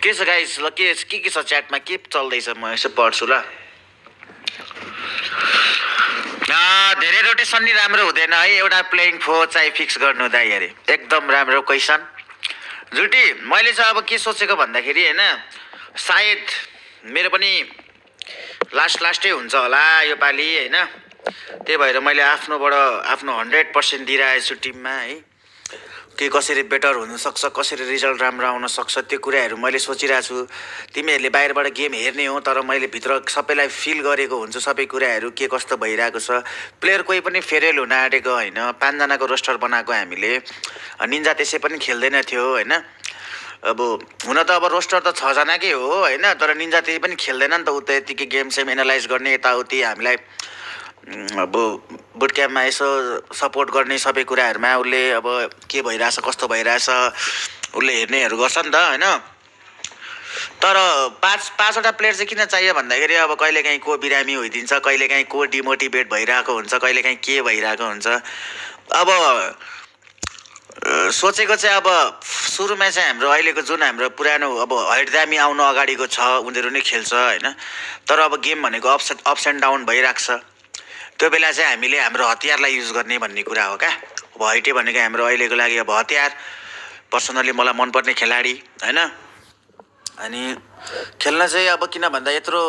के छ गाइस ल के छ च्याटमा के चल्दैछ म यसो पढ्छु ल धेरै रोटेसन नि राम्रो हुँदैन है एउटा प्लेइङ 4 चाहिँ फिक्स गर्नु दाइ अरे एकदम राम्रो क्वेशन जुटी मैले चाहिँ अब के सोचेको भन्दाखेरि हैन सायद मेरो पनि लास्टै हुन्छ होला यो पाली हैन त्यही भएर मैले आफ्नोबाट आफ्नो 100% दिइरहेको छु टिममा है के कसरी बेटर हुन सक्छ कसरी रिजल्ट राम्रो आउन सक्छ त्यो कुराहरू मैले सोचिरहेको छु तिमीहरूले बाहिरबाट गेम हेर्ने हो तर मैले भित्र सबैलाई फिल गरेको हुन्छु सबै कुराहरू के कस्तो भइरहेको छ प्लेयर कोही पनि फेरेल हुन आँटेको हैन 5 जनाको रोस्टर बनाएको हामीले निन्जा त्यसै पनि खेल्दैन थियो हैन अब हुन त अब रोस्टर त 6 जनाकै हो हैन तर निन्जा त्यसै पनि खेल्दैन नि त उता यतिकै गेम सेम एनालाइज गर्ने यताउति हामीलाई अब बुट क्याम्पमा यसो सपोर्ट गर्ने सबै कुराहरुमा उले अब के भइराछ कस्तो भइराछ उले हेर्नेहरु गर्छ नि त हैन तर पाँचवटा प्लेयर चाहिँ किन चाहियो भन्दाखेरि अब कहिलेकाहीँ को बिरामी होइदिन्छ कहिलेकाहीँ को डिमोटिभेट भइराको हुन्छ कहिलेकाहीँ के भइराको हुन्छ अब सोचेको चाहिँ अब सुरुमा चाहिँ हाम्रो अहिलेको जुन हाम्रो पुरानो अब हैदरामी आउन अगाडिको छ उनीहरु नै खेल्छ हैन तर अब गेम भनेको अप्स एन्ड डाउन भइराख्छ त्यो बेला चाहिँ हामीले हाम्रो हतियारलाई युज गर्ने भन्ने कुरा हो क्या अब हैटे भनेको हाम्रो अहिलेको लागि अब हतियार पर्सनली मलाई मन पर्ने खेलाडी हैन अनि खेल्न चाहिँ अब किन भन्दा यत्रो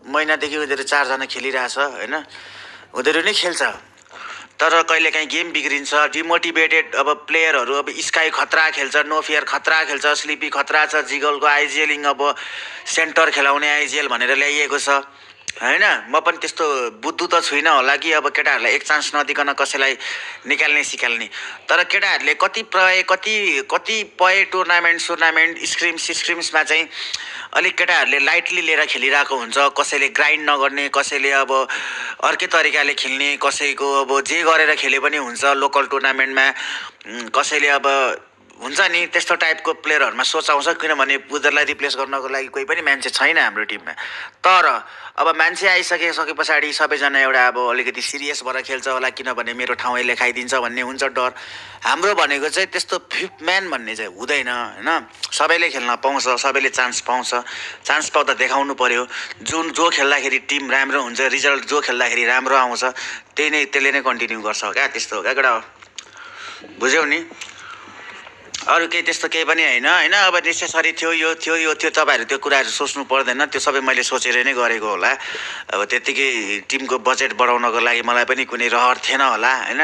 महिनादेखि उनीहरु 4 जना खेलिरहेछ हैन उनीहरु नै खेल्छ तर कहिलेकाहीँ गेम बिग्रिन्छ डिमोटिभेटेड अब प्लेयरहरु अब स्काई खतरा खेल्छ नो फियर खतरा खेल्छ स्लिपी खतरा छ जिगलको आइजिएलिङ अब सेन्टर खेलाउने आइजिएल भनेर ल्याइएको छ हैन म पनि त्यस्तो बुद्धु त छुइनँ होला कि अब केटाहरुलाई एक चान्स नदिकन कसैलाई निकाल्ने सिकाल्ने तर केटाहरुले कतिपय टुर्नामेन्ट स्क्रिम्समा चाहिँ अलिक केटाहरुले लाइटली लिएर खेलिरहेको हुन्छ कसैले ग्राइन्ड नगर्ने कसैले अब अर्कै तरिकाले खेल्ने कसैको अब जे गरेर खेले पनि हुन्छ लोकल टुर्नामेन्टमा कसैले अब हुन्छ नि त्यस्तो टाइपको प्लेयरहरुमा सोच आउँछ किनभने उनीहरुलाई रिप्लेस गर्नको लागि कोही पनि मान्छे छैन हाम्रो टिममा तर अब मान्छे आइसके पछाडी सबैजना एउटा अब अलिकति सिरियस भएर खेल्छ होला किनभने मेरो ठाउँै लेखाइदिन्छ भन्ने हुन्छ डर हाम्रो भनेको चाहिँ त्यस्तो फिफ्थ म्यान भन्ने चाहिँ हुँदैन हैन सबैले खेल्न पाउँछ सबैले चान्स पाउँछ चान्स पाउँदा देखाउनु पर्यो जो खेल्दाखेरि टिम राम्रो हुन्छ रिजल्ट जो खेल्दाखेरि राम्रो आउँछ त्यसले नै कन्टिन्यू गर्छ क्या त्यस्तो हो क्या केटा बुझ्यौ नि अरु केही त्यस्तो केही पनि हैन अब नेसेसरी थियो यो तपाईहरु त्यो कुराहरु सोच्नु पर्दैन त्यो सबै मैले सोचेर नै गरेको होला अब त्यतिकै टिमको बजेट बढाउनको लागि मलाई पनि कुनै रहर थिएन होला हैन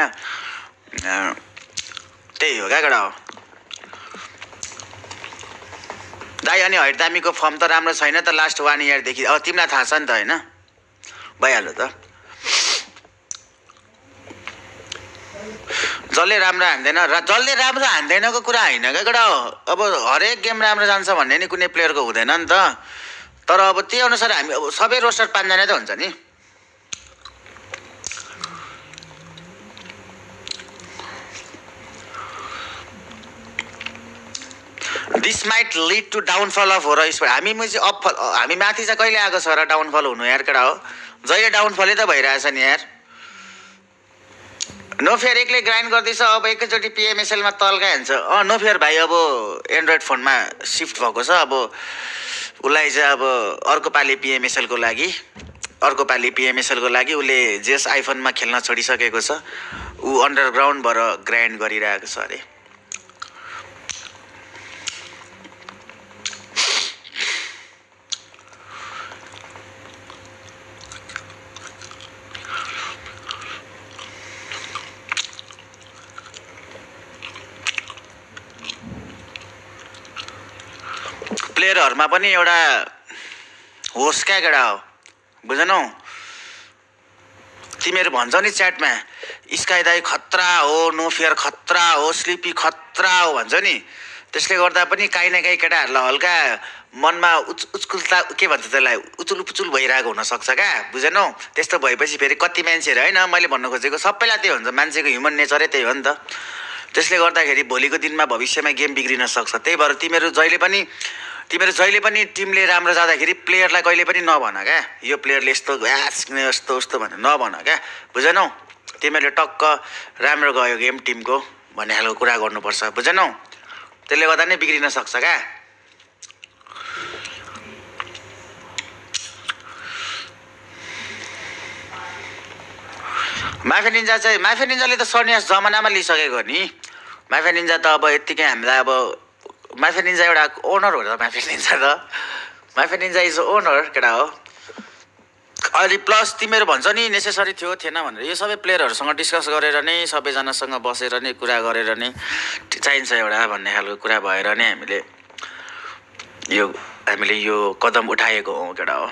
त्यही हो केटा हो दाइ अनि हैदरामीको फर्म त राम्रो छैन त लास्ट 1 इयर देखि अब तिमीलाई थाहा छ नि त हैन भइहाल्यो त जसले राम्रो हान्दैनको कुरा हैन के केटा हो अब हरेक गेम राम्रो जान्छ भन्ने नि कुनै प्लेयरको हुँदैन नि त तर अब त्यही अनुसार हामी अब सबै रोस्टर 5 जना त हुन्छ नि this might lead to downfall of her sport हामी माथि चाहिँ कहिले आएको छ र डाउनफल हुनु यार केटा हो जहिले डाउनफलै त भइरहेछ नि यार नो फेयर एकले ग्राइन्ड गर्दैछ अब एकैचोटी पीएमएसएल मा तल्का हान्छ नो फेयर भाइ अब एन्ड्रोइड फोनमा शिफ्ट भएको छ अब उलाई चाहिँ अब अर्को पाली पीएमएसएल को लागि उले जेस आइफोनमा खेल्न छोडिसकेको छ उ अन्डरग्राउन्ड भएर ग्राइन्ड गरिरहेको छ अरे प्लेयरहरुमा पनि एउटा होस क्या केटा हो बुझ्नौ तिमीहरु भन्छौ नि च्याटमा स्काई दाइ खतरा हो नो फियर खतरा हो स्लिपी खतरा हो भन्छ नि त्यसले गर्दा पनि काई न काई केटाहरुलाई हल्का मनमा उचकुलता के भन्छ त्यसलाई उचुल भइराको हुन सक्छ क्या बुझ्नौ त्यस्तो भएपछि फेरि कति मान्छेहरु हैन मैले भन्न खोजेको सबैलाई त्यही हुन्छ मान्छेको ह्युमन नेचरै त्यही हो नि त त्यसले गर्दाखेरि भोलिको दिनमा भविष्यमा गेम बिग्रिन सक्छ त्यही भएर तिमीहरु जहिले पनि टिमले राम्रो जाँदाखेरि प्लेयरलाई कहिले पनि नभन क्या यो प्लेयरले यस्तो भनेर नभन क्या बुझ्नौ तिमीहरुले टक्क राम्रो गयो गेम टिमको भन्ने खालको कुरा गर्नुपर्छ बुझ्नौ त्यसले गर्दा नै बिग्रिन सक्छ क्या माफिया निन्जाले त सन्यास जमानामा लिइसकेको नि। माफिया निन्जा त अब यत्तिकै हामीलाई अब माफिया निन्जा एउटा ओनर हो त। माफिया निन्जा इज ओनर केटा हो। अहिले प्लस तिमीहरू भन्छ नि नेसेसरी थियो थिएन भनेर, यो सबै प्लेयरहरूसँग डिस्कस गरेर नै सबैजनासँग बसेर नै कुरा गरेर नै चाहिन्छ एउटा भन्ने खालको कुरा भएर नै हामीले यो कदम उठाएको हो केटा हो।